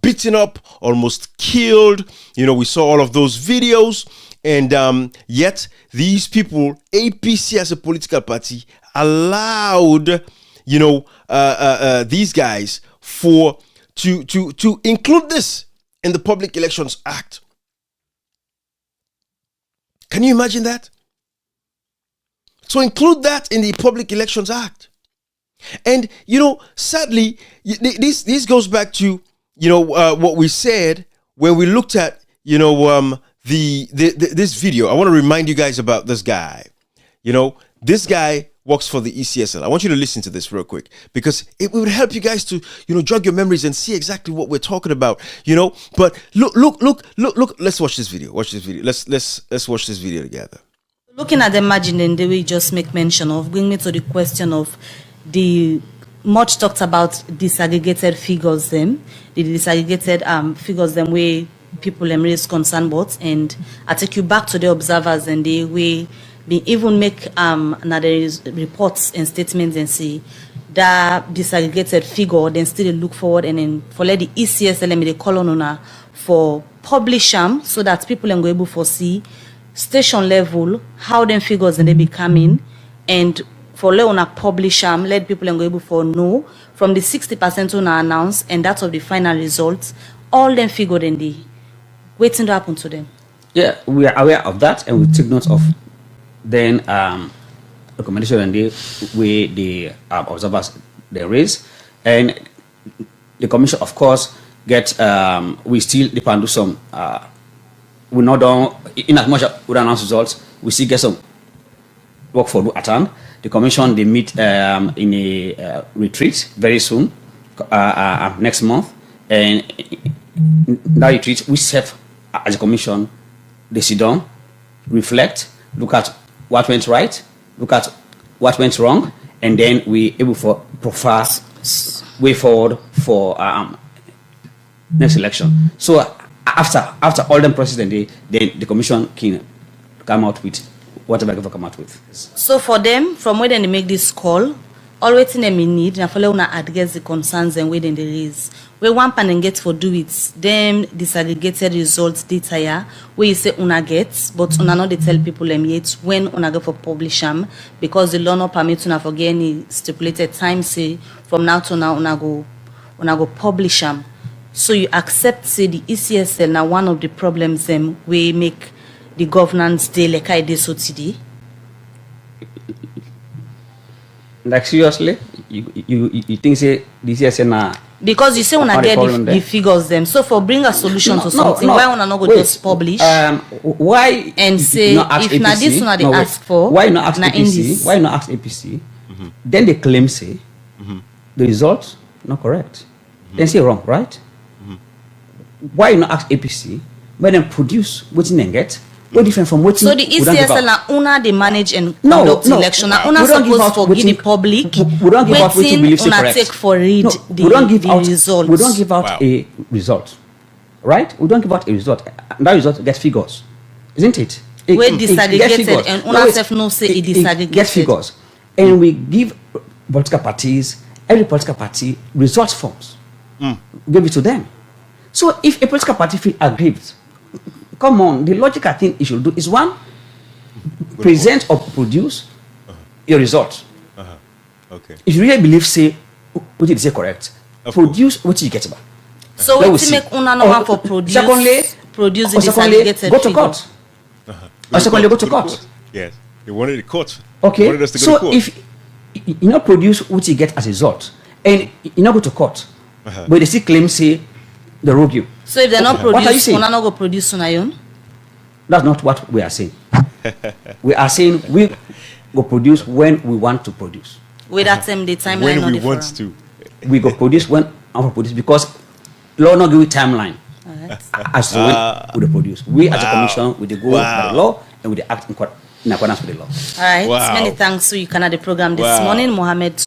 beaten up, almost killed. We saw all of those videos. And yet these people, APC as a political party, allowed, these guys to include this in the Public Elections Act. Can you imagine that? So include that in the Public Elections Act. And, sadly, this goes back to, what we said when we looked at, this video. I want to remind you guys about this guy. This guy works for the ECSL. I want you to listen to this real quick because it would help you guys to, jog your memories and see exactly what we're talking about, But look. Let's watch this video. Let's watch this video together. Looking at the margin and the way you just make mention of, bring me to the question of the much talked about disaggregated figures the disaggregated figures where people raise concern about, and I take you back to the observers and the way we even make another reports and statements and see that disaggregated figure, then still look forward and then for let the ECSL the colonel for publish them so that people are able to see station level how them figures and they be coming, and for let una publish them, let people are able to know from the 60% una announce and that of the final results, all them figure then the waiting to happen to them. Yeah, we are aware of that and we take note of then recommendation and the observers they raise, and the commission of course get we still depend on some we not done in as much as we announce results, we still get some work for do attend. The commission they meet in a retreat very soon next month, and in that retreat we serve as a commission, they sit down, reflect, look at what went right, look at what went wrong, and then we able for profile way forward for next election. So after all them process, then the commission can come out with whatever they come out with. So for them, from where they make this call, all waiting them in need, and follow una address the concerns and where they raise. Where one pan and get for do it, them disaggregated results data here, where you say una gets, but una not they tell people them yet when una go for publish them, because the law not permit una for get any stipulated time say from now to now una go publish them. So you accept say the ECSL now one of the problems them we make the governance day like I did so today. Like seriously, you think say this is na because you say when I get the figures them. So for bring a solution to something, why wanna not go just publish? Why and say if na this one they ask for, why not ask APC? Why not ask APC? Mm-hmm. Then they claim say the results not correct. Then say wrong, right? Why not ask APC when they produce what they get? No different from what. So the ECSL na una they manage and conduct election. Na una supposed to give the public. We don't give out what we believe is correct. Take for read the results. We don't give out a result, right? We don't give out a result. That result gets figures, isn't it? We're disaggregated and una self no say it disaggregated. Get figures, and we give political parties, every political party results forms. Give it to them. So if a political party feel aggrieved, come on, the logical thing you should do is one, present or produce your result. Okay. If you really believe, say, what you say correct, produce what you get about. So we make una normal for produce. Secondly, produce the disaggregated go to court. Or secondly, go to court. Yes, they wanted the court. Okay. Wanted us to go so to court. If you not produce what you get as a result, and you not go to court, but they still claim say they rogue you. So if they're not produce, una not go produce on your own? That's not what we are saying. We are saying we go produce when we want to produce. With that time, the timeline when we want to. We go produce when I want to produce because law not give you timeline as to when we produce. We as a commission we go by the law and we act in accordance with the law. All right. Many thanks. So you can have the program this morning, Mohammed.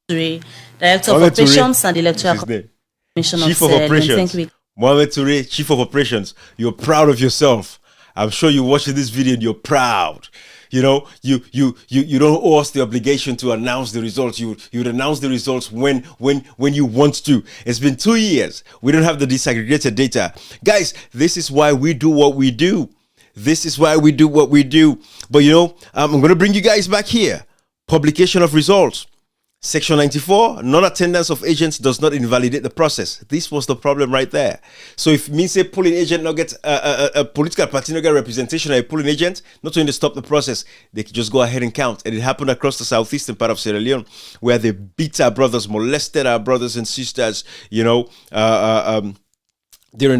Director of Operations and the Electoral Commission Chief of Operations. Mohammed Toure, Chief of Operations. You're proud of yourself. I'm sure you're watching this video and you're proud. You know, you don't owe us the obligation to announce the results. You'd announce the results when you want to. It's been 2 years. We don't have the disaggregated data. Guys, this is why we do what we do. This is why we do what we do. But you know, I'm going to bring you guys back here. Publication of results. Section 94, non-attendance of agents does not invalidate the process. This was the problem right there. So if means a polling agent not get a political party not get representation of a polling agent, not only stop the process, they can just go ahead and count. And it happened across the southeastern part of Sierra Leone, where they beat our brothers, molested our brothers and sisters, during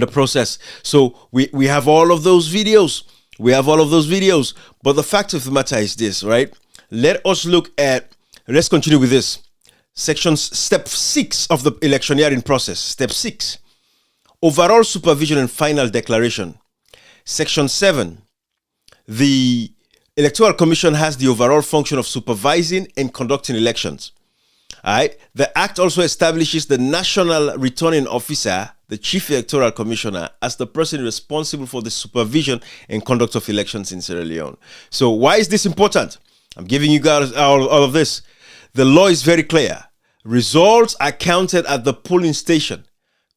the process. So we have all of those videos. But the fact of the matter is this, right? Let's continue with this. Step 6 of the electioneering process. Step 6. Overall supervision and final declaration. Section 7. The Electoral Commission has the overall function of supervising and conducting elections. All right. The Act also establishes the National Returning Officer, the Chief Electoral Commissioner, as the person responsible for the supervision and conduct of elections in Sierra Leone. So why is this important? I'm giving you guys all of this. The law is very clear. Results are counted at the polling station,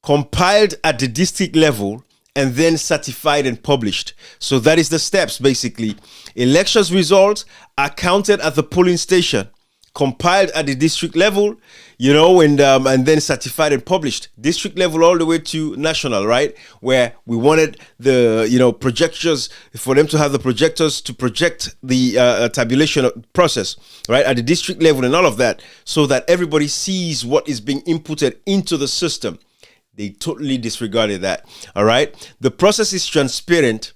compiled at the district level, and then certified and published. So that is the steps, basically. Elections results are counted at the polling station, compiled at the district level, and then certified and published. District level all the way to national, right? Where we wanted the, projectors, for them to have the projectors to project the tabulation process, right? At the district level and all of that, so that everybody sees what is being inputted into the system. They totally disregarded that, all right? The process is transparent,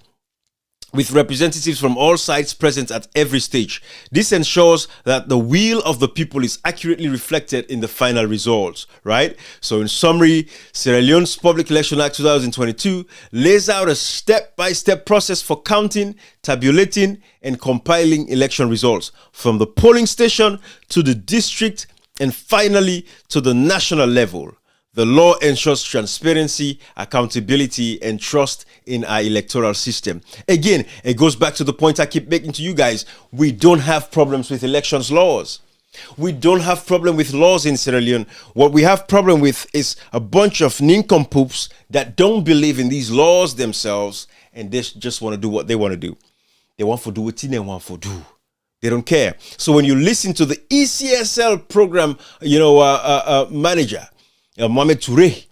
with representatives from all sides present at every stage. This ensures that the will of the people is accurately reflected in the final results, right? So in summary, Sierra Leone's Public Election Act 2022 lays out a step-by-step process for counting, tabulating, and compiling election results from the polling station to the district and finally to the national level. The law ensures transparency, accountability, and trust in our electoral system. Again, it goes back to the point I keep making to you guys. We don't have problems with elections laws. We don't have problem with laws in Sierra Leone. What we have problem with is a bunch of nincompoops that don't believe in these laws themselves, and they just want to do what they want to do. They want to do what they want to do. They don't care. So when you listen to the ECSL program, manager, Mohamed Touré,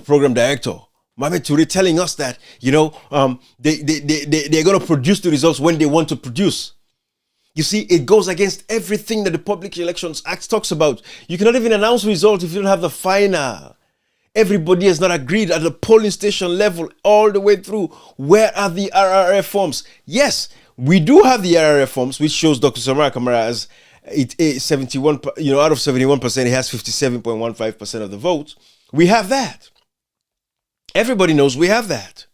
program director, Mohamed Touré telling us that, they're going to produce the results when they want to produce. You see, it goes against everything that the Public Elections Act talks about. You cannot even announce results if you don't have the final. Everybody has not agreed at the polling station level all the way through. Where are the RRF forms? Yes, we do have the RRF forms, which shows Dr. Samara Kamara as 71, out of 71%, he has 57.15% of the votes. We have that. Everybody knows we have that.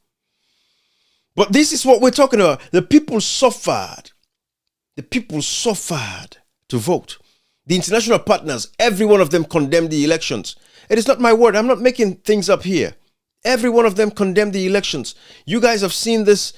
But this is what we're talking about. The people suffered. The people suffered to vote. The international partners, every one of them condemned the elections. It is not my word. I'm not making things up here. Every one of them condemned the elections. You guys have seen this,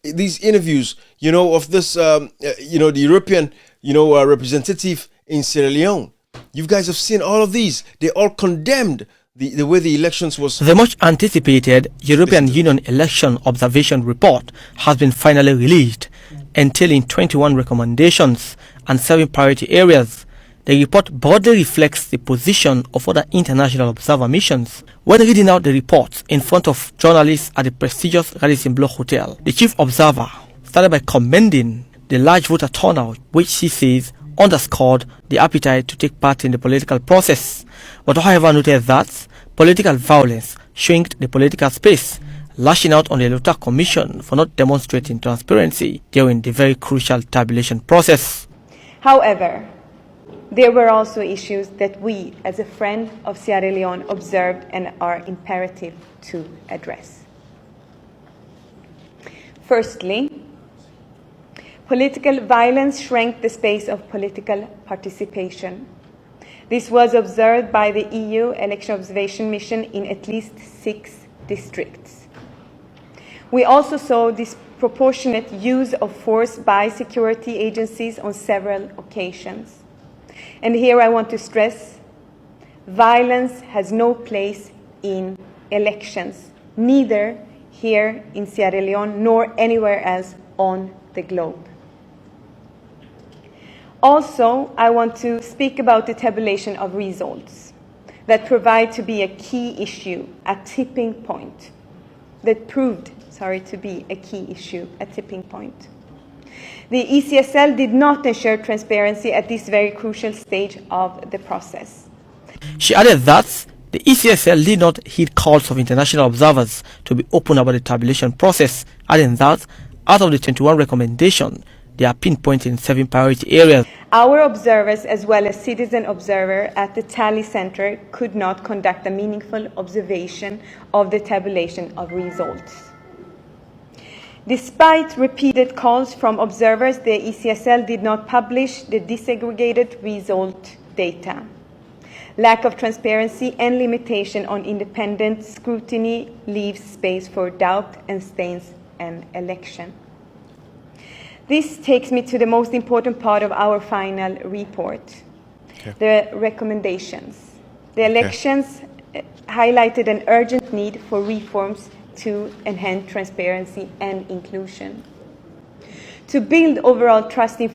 these interviews, of this, the European, representative in Sierra Leone. You guys have seen all of these. They all condemned the way the elections was. The much anticipated European Union Election Observation Report has been finally released, entailing 21 recommendations and 7 priority areas. The report broadly reflects the position of other international observer missions. When reading out the report in front of journalists at the prestigious Radisson Blu Hotel, the chief observer started by commending the large voter turnout, which she says underscored the appetite to take part in the political process, but however noted that political violence shrinked the political space, lashing out on the Electoral Commission for not demonstrating transparency during the very crucial tabulation process. However, there were also issues that we, as a friend of Sierra Leone, observed and are imperative to address. Firstly, political violence shrank the space of political participation. This was observed by the EU Election Observation Mission in at least 6 districts. We also saw disproportionate use of force by security agencies on several occasions. And here I want to stress, violence has no place in elections, neither here in Sierra Leone nor anywhere else on the globe. Also, I want to speak about the tabulation of results that proved to be a key issue, a tipping point. The ECSL did not ensure transparency at this very crucial stage of the process. She added that the ECSL did not heed calls of international observers to be open about the tabulation process, adding that out of the 21 recommendations, they are pinpointed in 7 priority areas. Our observers, as well as citizen observers at the Tally Center, could not conduct a meaningful observation of the tabulation of results. Despite repeated calls from observers, the ECSL did not publish the disaggregated result data. Lack of transparency and limitation on independent scrutiny leaves space for doubt and stains an election. This takes me to the most important part of our final report, the recommendations. The elections highlighted an urgent need for reforms to enhance transparency and inclusion. To build overall trust in...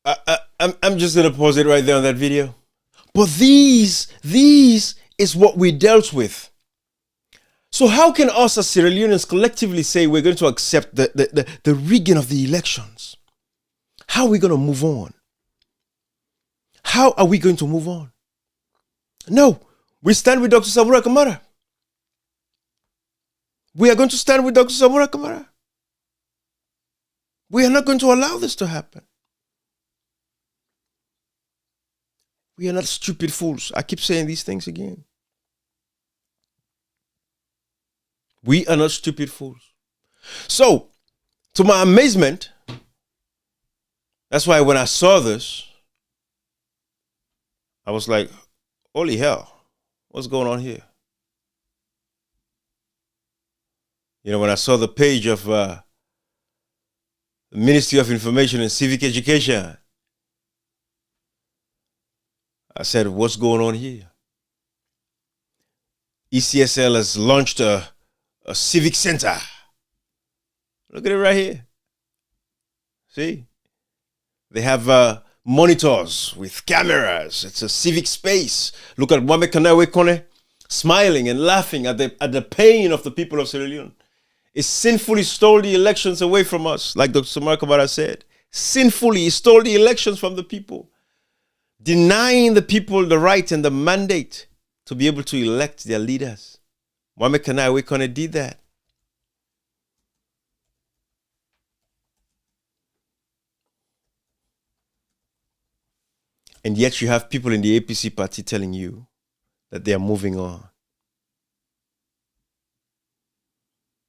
I'm just going to pause it right there on that video. But these is what we dealt with. So how can us as Sierra Leoneans collectively say we're going to accept the rigging of the elections? How are we going to move on? How are we going to move on? No, we stand with Dr. Samura Kamara. We are going to stand with Dr. Samura Kamara. We are not going to allow this to happen. We are not stupid fools. I keep saying these things again. We are not stupid fools. So, to my amazement, that's why when I saw this, I was like, holy hell, what's going on here? You know, when I saw the page of the Ministry of Information and Civic Education, I said, what's going on here? ECSL has launched a civic center. Look at it right here. See? They have monitors with cameras. It's a civic space. Look at Mwame Kanawe Kone smiling and laughing at the pain of the people of Sierra Leone. It sinfully stole the elections away from us, like Dr. Samara Kamara said. Sinfully, he stole the elections from the people, denying the people the right and the mandate to be able to elect their leaders. Mwame Kanawe Kone did that. And yet you have people in the APC party telling you that they are moving on.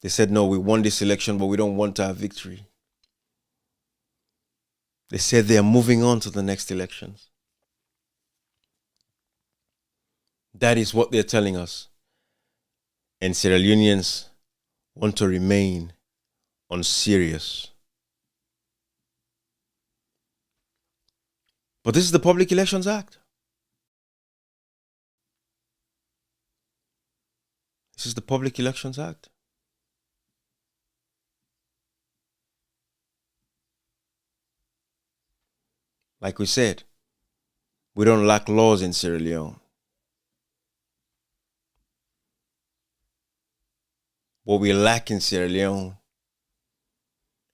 They said, no, we won this election, but we don't want our victory. They said they are moving on to the next elections. That is what they're telling us. And Sierra Leoneans want to remain unserious. But this is the Public Elections Act. This is the Public Elections Act. Like we said, we don't lack laws in Sierra Leone. What we lack in Sierra Leone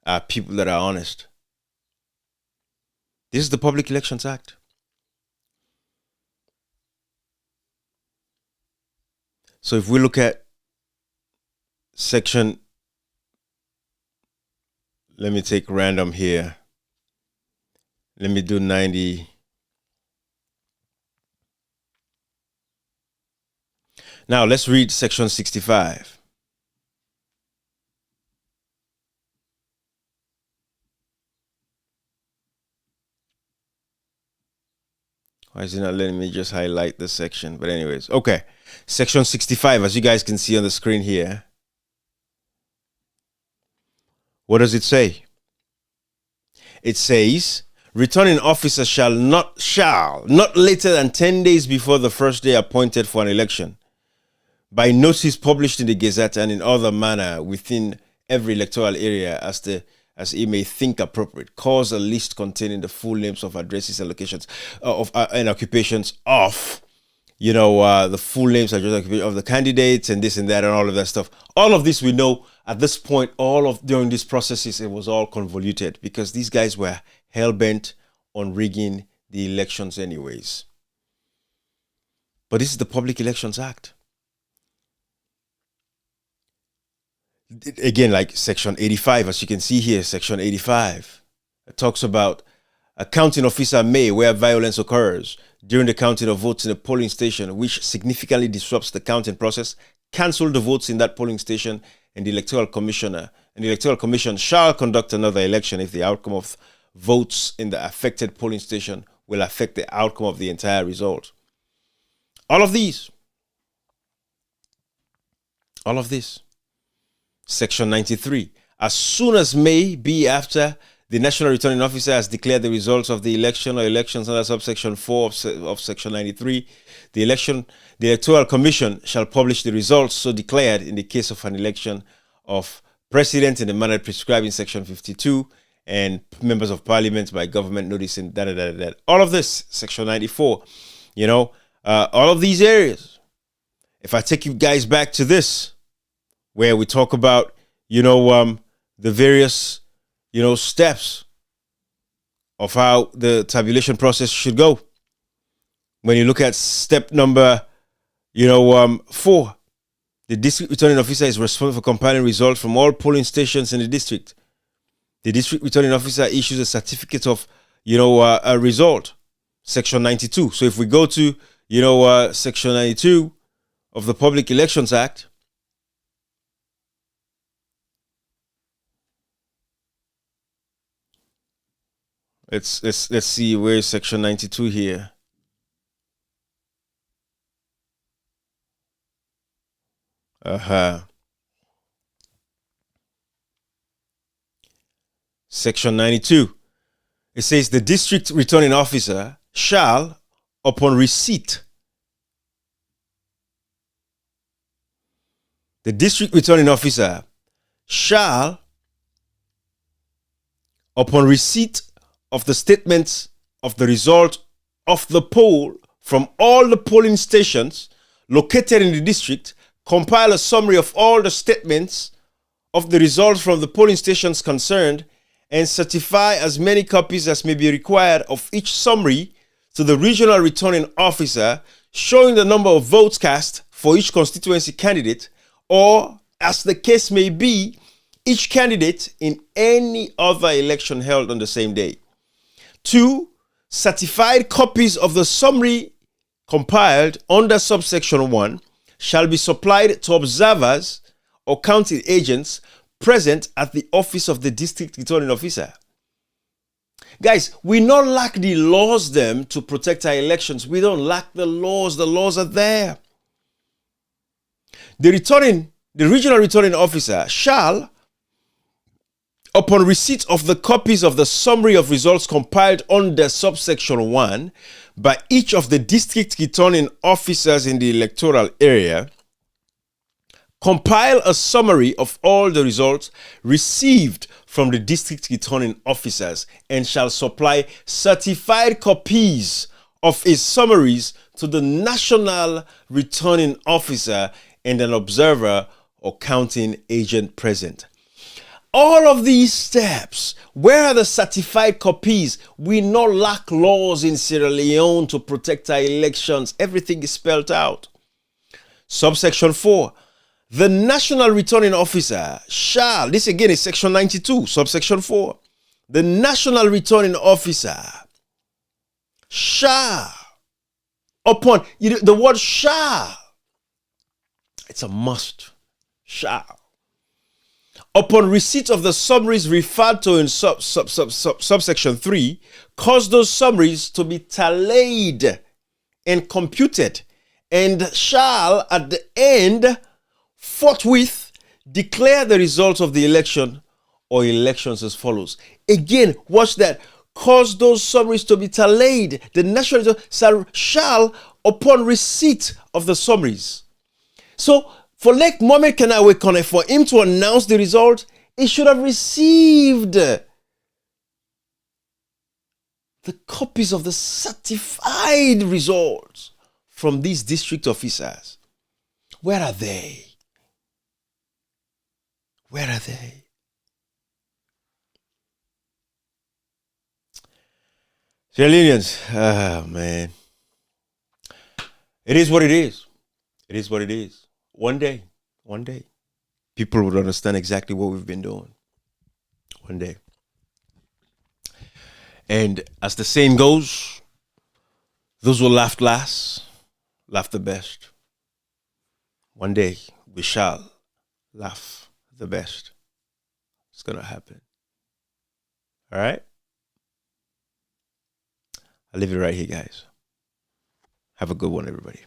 are people that are honest. This is the Public Elections Act. So if we look at section, let me take random here. Let me do 90. Now let's read section 65. Why is it not letting me just highlight this section? But anyways, okay. Section 65, as you guys can see on the screen here. What does it say? It says, returning officers shall not later than 10 days before the first day appointed for an election, by notice published in the Gazette and in other manner within every electoral area as the as he may think appropriate, cause a list containing the full names of addresses and locations and occupations of, the full names of the candidates and this and that and all of that stuff. All of this we know at this point, during these processes, it was all convoluted because these guys were hell-bent on rigging the elections anyways. But this is the Public Elections Act. Again, like Section 85, as you can see here, Section 85, it talks about a counting officer may, where violence occurs during the counting of votes in a polling station, which significantly disrupts the counting process, cancel the votes in that polling station, and the electoral commission shall conduct another election if the outcome of votes in the affected polling station will affect the outcome of the entire result. All of this. Section 93. As soon as may be after the National Returning Officer has declared the results of the election or elections under subsection 4 of Section 93, the Electoral Commission shall publish the results so declared in the case of an election of President in the manner prescribed in Section 52 and members of Parliament by government notice in all of this, Section 94, all of these areas. If I take you guys back to this, where we talk about, the various, steps of how the tabulation process should go. When you look at step number, 4, the district returning officer is responsible for compiling results from all polling stations in the district. The district returning officer issues a certificate of, a result, Section 92. So if we go to, Section 92 of the Public Elections Act, let's see, where is Section 92 here? Section 92. It says the district returning officer shall, upon receipt, the district returning officer shall, upon receipt of the statements of the result of the poll from all the polling stations located in the district, compile a summary of all the statements of the results from the polling stations concerned, and certify as many copies as may be required of each summary to the regional returning officer, showing the number of votes cast for each constituency candidate, or, as the case may be, each candidate in any other election held on the same day. 2. Certified copies of the summary compiled under subsection 1 shall be supplied to observers or counting agents present at the office of the district returning officer. Guys, we not lack the laws them to protect our elections. We don't lack the laws. The laws are there. The regional returning officer shall, upon receipt of the copies of the summary of results compiled under subsection 1 by each of the district returning officers in the electoral area, compile a summary of all the results received from the district returning officers and shall supply certified copies of his summaries to the national returning officer and an observer or counting agent present. All of these steps, where are the certified copies? We not lack laws in Sierra Leone to protect our elections. Everything is spelled out. Subsection 4. The national returning officer shall, this again is section 92, subsection 4. The national returning officer shall, upon, the word shall, it's a must, shall. Upon receipt of the summaries referred to in subsection 3, cause those summaries to be tallied and computed, and shall at the end forthwith declare the results of the election or elections as follows. Again, watch that. Cause those summaries to be tallied. The national shall upon receipt of the summaries. So for Lake Mohammed Kanawe Kone, for him to announce the result, it should have received the copies of the certified results from these district officers. Where are they? Where are they? Sierra Leoneans, oh man. It is what it is. It is what it is. One day, people would understand exactly what we've been doing. One day. And as the saying goes, those who laughed last, laugh the best. One day, we shall laugh the best. It's going to happen. All right? I'll leave it right here, guys. Have a good one, everybody.